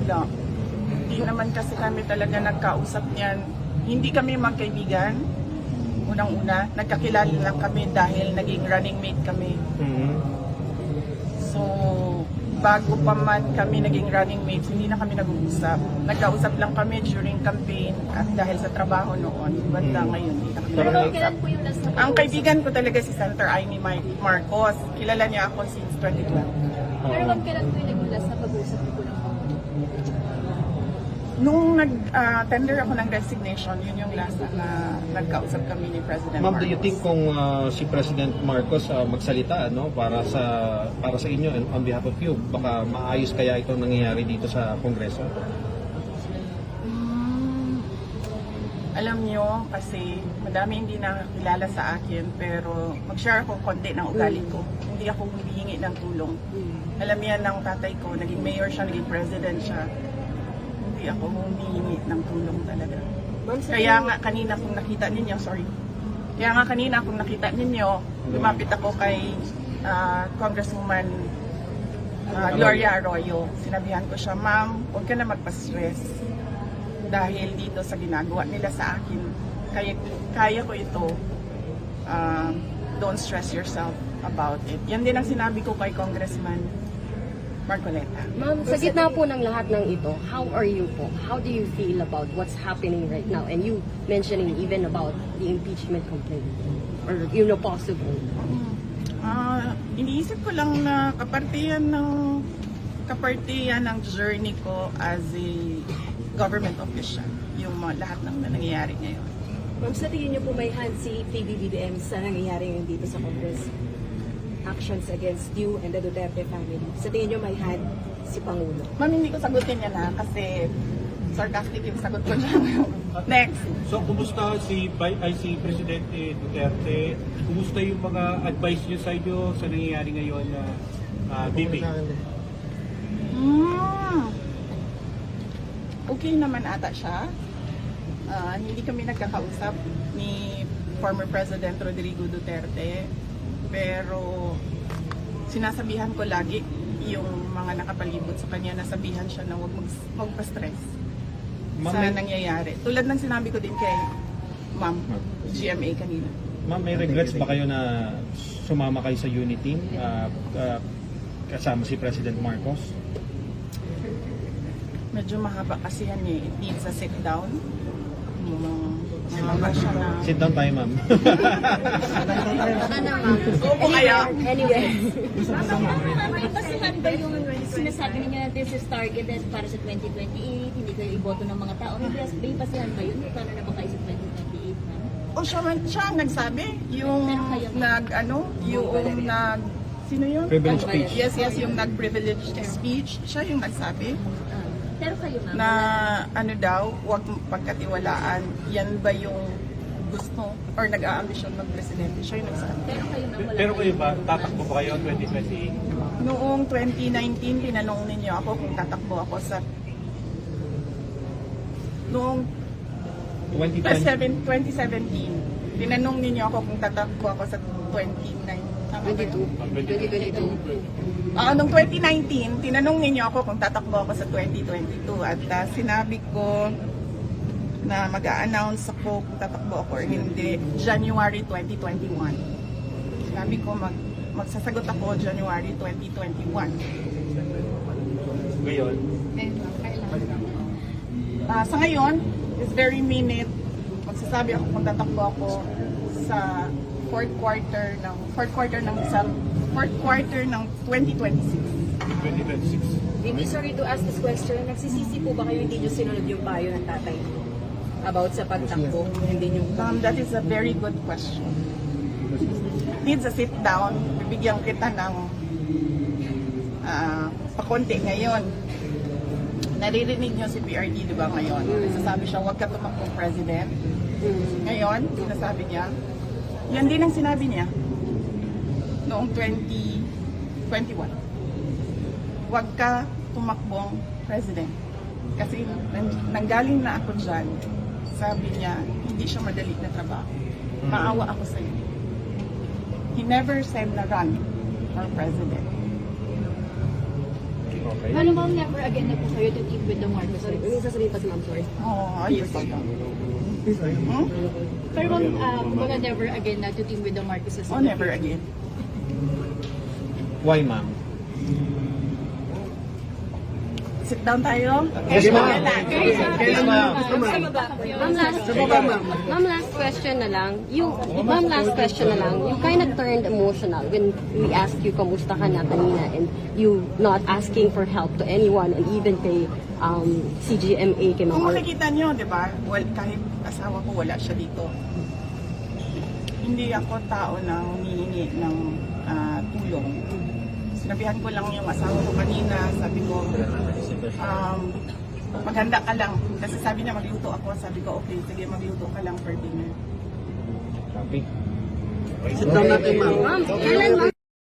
Wala. Hindi naman kasi kami talaga nagkausap niyan. Hindi kami magkaibigan. Unang-una, nagkakilala lang kami dahil naging running mate kami. So, bago pa man kami naging running mates, hindi na kami nag-uusap. Nagkausap lang kami during campaign at dahil sa trabaho noon. Banda ngayon, hindi na kami nag-uusap. Kailan po yung last na Ang kaibigan ko talaga si Senator Amy Marcos. Kilala niya ako since 2012. Pero ma'am, kailan po yung nag-last na pag-uusap niyo po ng mga? Nung nag-tender ako ng resignation, yun yung last na nagkausap kami ni President Ma'am, Marcos. do you think kung si President Marcos magsalita para sa inyo and on behalf of you, baka maayos kaya itong nangyayari dito sa Kongreso? Alam nyo, kasi madami hindi nakakilala sa akin, pero mag-share ako konti ng ugali ko. Hindi ako humihingi ng tulong. Alam yan ng tatay ko, naging mayor siya, naging president siya. Hindi ako humihingi ng tulong talaga. Kaya nga kanina kung nakita ninyo, lumapit ako kay Congresswoman Gloria Arroyo. Sinabihan ko siya, ma'am, huwag ka na magpa-stress dahil dito sa ginagawa nila sa akin. Kaya ko ito. Don't stress yourself about it. Yan din ang sinabi ko kay Congressman Marcoleta. Ma'am, sa gitna po ng lahat ng ito, how are you po? How do you feel about what's happening right now? And you mentioning even about the impeachment complaint or possible. Iniisip ko lang na kapartiyan ng journey ko as a government official, yung lahat ng nangyayari ngayon. Ma'am, sa tingin niyo po may hand si PBBM sa nangyayari ngayon dito sa Congress? Actions against you and the Duterte family. Sa tingin niyo may hand si Pangulo? Ma'am, hindi ko sagutin yan kasi sarcastic yung sagot ko dyan. Next. So, kumusta si Presidente Duterte? Kumusta yung mga advice niyo sa inyo sa nangyayari ngayon na BB? Okay naman ata siya. Hindi kami nagkakausap ni former President Rodrigo Duterte. Pero sinasabihan ko lagi yung mga nakapalibot sa kanya, nasabihan siya na huwag magpa-stress sa nangyayari. Tulad ng sinabi ko din kay Ma'am GMA kanina. Ma'am, may regrets ba kayo na sumama kayo sa Unity kasama si President Marcos? Medyo mahaba kasi yan eh. It needs a sit down. Mahaba siya na... Sit down tayo, ma'am. Opo kaya. Anyway. May basihan ba yung sinasabi niyo na this is targeted para sa 2028, hindi kayo iboto ng mga tao? May basihan ba yun? Paano na ba kayo sa 2028? O siya ang nagsabi. Yung sino yun? Privilege speech. Yes, yung nag-privilege speech. Siya yung nagsabi. Pero kayo ma'am, Na huwag pagkatiwalaan. Yan ba yung gusto or nag-aambisyon mag-presidente? Siya yung nagsabi. Pero kayo ba, tatakbo ba kayo 2028? Noong 2019, tinanong ninyo ako kung tatakbo ako sa... Noong 2020. 2017, tinanong ninyo ako kung tatakbo ako sa 22. Noong 2019, tinanong ninyo ako kung tatakbo ako sa 2022 at sinabi ko na mag-a-announce ako kung tatakbo ako or hindi January 2021. Sinabi ko magsasagot ako January 2021. Ngayon? Sa ngayon, this very minute, magsasabi ako kung tatakbo ako sa fourth quarter ng 2026. 2026. Bibi, sorry to ask this question. Nagsisisi po ba kayo hindi niyo sinunod yung payo ng tatay about sa pagtakbo? Hindi niyo... That is a very good question. Needs a sit down. Bibigyan kita ng pakonti ngayon. Naririnig niyo si PRD, di ba ngayon? Sasabi siya, huwag ka tumakbong president. Ngayon, sinasabi niya, yan din ang sinabi niya noong 2021. Huwag ka tumakbong president. Kasi nanggaling na ako dyan, sabi niya, hindi siya madali na trabaho. Maawa ako sa'yo. He never said na run for president. Okay. Paano bang never again na po kayo to team with the Marcos? Sorry, may sasabihin pa si Ma'am, sorry. Oo, ayos pa lang. Hmm? Pero bang, kumbaga never again na to team with the Marcoses? Oh, never again. Why, ma'am? Sit down tayo. Yes, ma'am. Yes, ma'am. Ma'am, last question na lang. You kind of turned emotional when we asked you kamusta ka na kanina and you not asking for help to anyone and even kay CGMA kay Ma'am Kung Or. makikita nyo, di ba, kahit asawa ko wala siya dito. Hindi ako tao na humihingi ng tulong. Sinabihan ko lang yung asawa ko kanina, sabi ko, maghanda ka lang. Kasi sabi niya magluto ako, sabi ko, okay, sige magluto ka lang for dinner. Copy. Ma'am, kailan